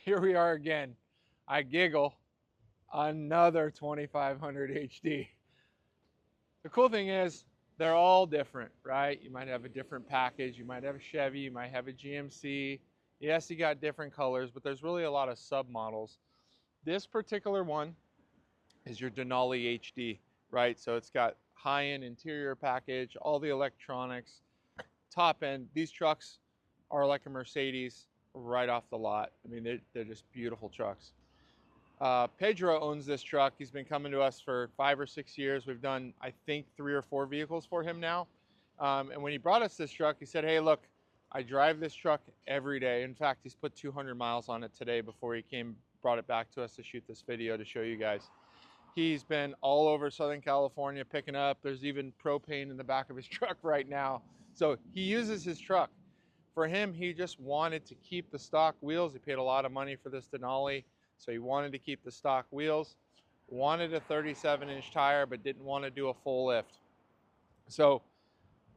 here we are again. I giggle, another 2500 HD. The cool thing is they're all different, right? You might have a different package. You might have a Chevy, you might have a GMC. Yes, you got different colors, but there's really a lot of submodels. This particular one is your Denali HD, right? So it's got high-end interior package, all the electronics, top end. These trucks are like a Mercedes right off the lot. I mean, they're just beautiful trucks. Pedro owns this truck. He's been coming to us for 5 or 6 years. We've done, I think, 3 or 4 vehicles for him now. And when he brought us this truck, he said, hey, look, I drive this truck every day. In fact, he's put 200 miles on it today before he brought it back to us to shoot this video to show you guys. He's been all over Southern California picking up. There's even propane in the back of his truck right now. So he uses his truck. For him, he just wanted to keep the stock wheels. He paid a lot of money for this Denali, so he wanted to keep the stock wheels. Wanted a 37-inch tire, but didn't want to do a full lift. So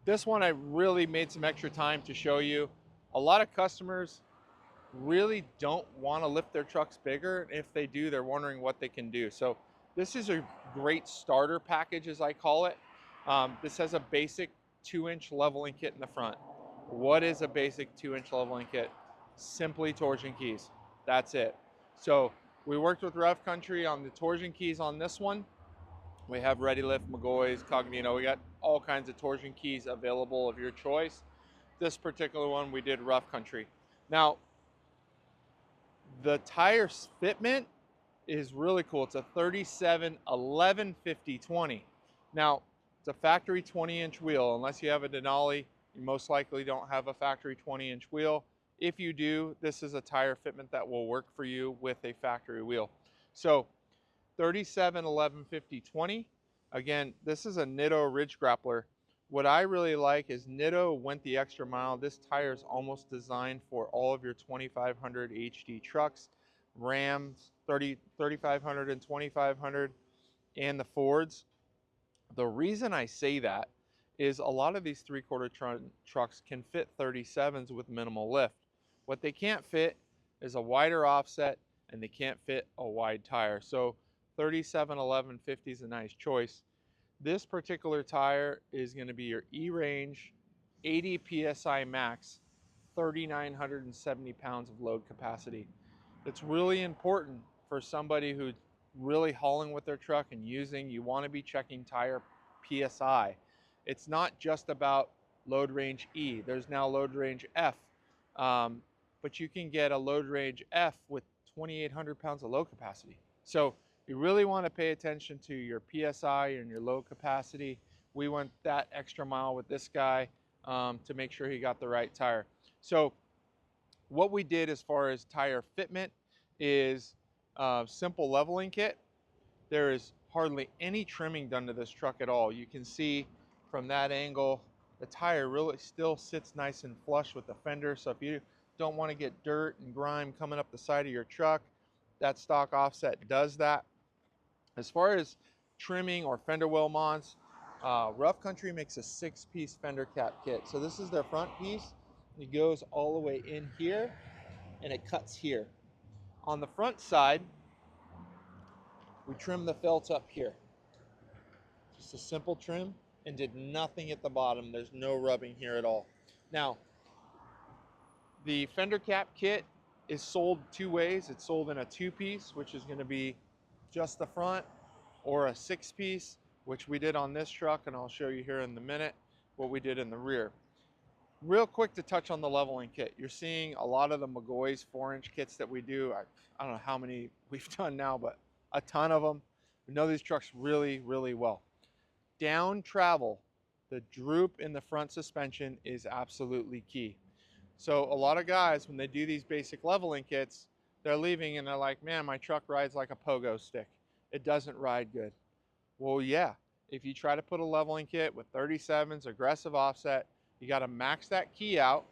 this one I really made some extra time to show you. A lot of customers really don't want to lift their trucks bigger. If they do, they're wondering what they can do. So this is a great starter package, as I call it. This has a basic 2-inch leveling kit in the front. What is a basic 2-inch leveling kit? Simply torsion keys. That's it. So we worked with Rev Country on the torsion keys on this one. We have Ready Lift, McGoy's, Cognito. We got all kinds of torsion keys available of your choice. This particular one we did Rough Country. Now, the tire fitment is really cool. It's a 37x11.5 Now, it's a factory 20-inch wheel. Unless you have a Denali, you most likely don't have a factory 20-inch wheel. If you do, this is a tire fitment that will work for you with a factory wheel. So 37x11.5 Again, this is a Nitto Ridge Grappler. What I really like is Nitto went the extra mile. This tire is almost designed for all of your 2500 HD trucks, Rams, 3500 and 2500, and the Fords. The reason I say that is a lot of these 3/4 trucks can fit 37s with minimal lift. What they can't fit is a wider offset, and they can't fit a wide tire. So 37x11.5 is a nice choice. This particular tire is going to be your E-Range 80 PSI max, 3,970 pounds of load capacity. It's really important for somebody who's really hauling with their truck and using, you want to be checking tire PSI. It's not just about load range E. There's now load range F. But you can get a load range F with 2,800 pounds of load capacity. So you really want to pay attention to your PSI and your load capacity. We went that extra mile with this guy to make sure he got the right tire. So what we did as far as tire fitment is simple leveling kit. There is hardly any trimming done to this truck at all. You can see from that angle, the tire really still sits nice and flush with the fender. So if you don't want to get dirt and grime coming up the side of your truck, that stock offset does that. As far as trimming or fender well mods, Rough Country makes a 6-piece fender cap kit. So this is their front piece. It goes all the way in here and it cuts here. On the front side, we trim the felt up here. Just a simple trim and did nothing at the bottom. There's no rubbing here at all. Now, the fender cap kit is sold 2 ways. It's sold in a 2-piece, which is going to be just the front, or a 6-piece, which we did on this truck, and I'll show you here in a minute what we did in the rear. Real quick to touch on the leveling kit. You're seeing a lot of the McGoy's 4-inch kits that we do. I don't know how many we've done now, but a ton of them. We know these trucks really, really well. Down travel, the droop in the front suspension is absolutely key. So a lot of guys, when they do these basic leveling kits, they're leaving and they're like, man, my truck rides like a pogo stick. It doesn't ride good. Well, yeah, if you try to put a leveling kit with 37s, aggressive offset, you got to max that key out.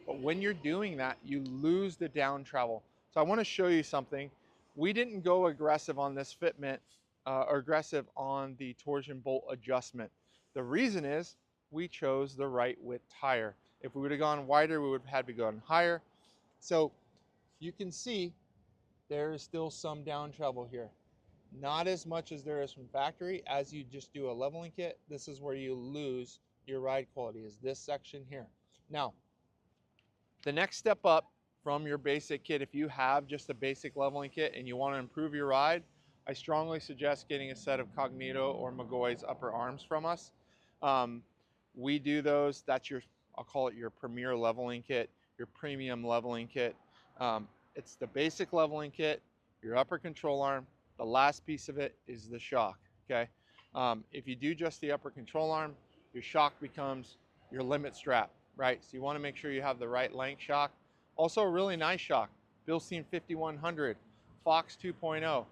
But when you're doing that, you lose the down travel. So I want to show you something. We didn't go aggressive on this fitment or aggressive on the torsion bolt adjustment. The reason is we chose the right width tire. If we would have gone wider, we would have had to go higher. So you can see there is still some down travel here. Not as much as there is from factory. As you just do a leveling kit, this is where you lose your ride quality, is this section here. Now, the next step up from your basic kit, if you have just a basic leveling kit and you want to improve your ride, I strongly suggest getting a set of Cognito or McGaughy's upper arms from us. We do those. That's your, I'll call it your premier leveling kit, your premium leveling kit. It's the basic leveling kit, your upper control arm. The last piece of it is the shock, okay? If you do just the upper control arm, your shock becomes your limit strap, right? So you want to make sure you have the right length shock. Also a really nice shock, Bilstein 5100, Fox 2.0.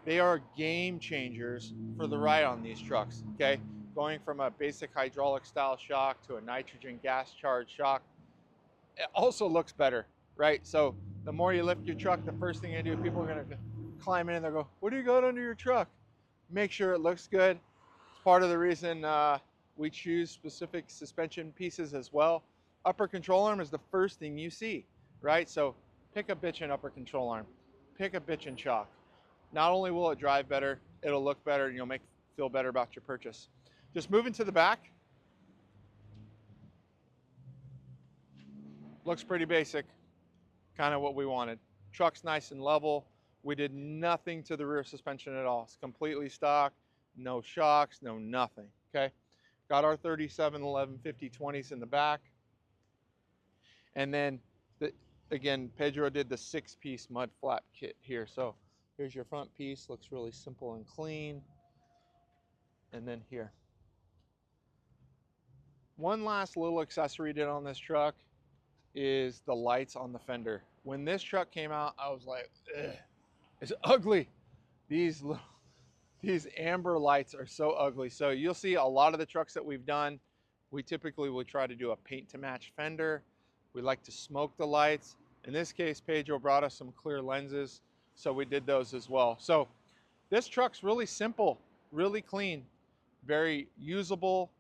They are game changers for the ride on these trucks, okay? Going from a basic hydraulic style shock to a nitrogen gas charged shock, it also looks better, right? So the more you lift your truck, the first thing you do, people are gonna climb in and they'll go, what do you got under your truck? Make sure it looks good. It's part of the reason we choose specific suspension pieces as well. Upper control arm is the first thing you see, right? So pick a bitchin' upper control arm, pick a bitchin' shock. Not only will it drive better, it'll look better and you'll feel better about your purchase. Just moving to the back. Looks pretty basic, kind of what we wanted. Truck's nice and level. We did nothing to the rear suspension at all. It's completely stock, no shocks, no nothing, okay? Got our 37x11.5 in the back. And then, again, Pedro did the 6-piece mud flap kit here. So here's your front piece, looks really simple and clean. And then here. One last little accessory did on this truck is the lights on the fender. When this truck came out, I was like, ugh, it's ugly. These amber lights are so ugly. So you'll see a lot of the trucks that we've done, we typically will try to do a paint to match fender. We like to smoke the lights. In this case, Pedro brought us some clear lenses, so we did those as well. So this truck's really simple, really clean, very usable,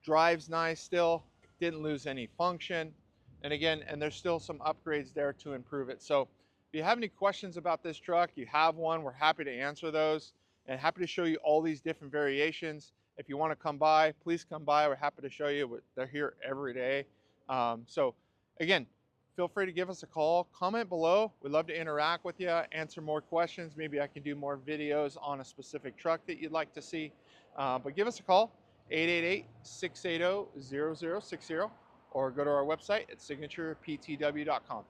drives nice still, didn't lose any function. And again, and there's still some upgrades there to improve it. So if you have any questions about this truck, you have one, we're happy to answer those and happy to show you all these different variations. If you want to come by, please come by. We're happy to show you. They're here every day. So again, feel free to give us a call, comment below. We'd love to interact with you, answer more questions. Maybe I can do more videos on a specific truck that you'd like to see. But give us a call, 888-680-0060, or go to our website at signatureptw.com.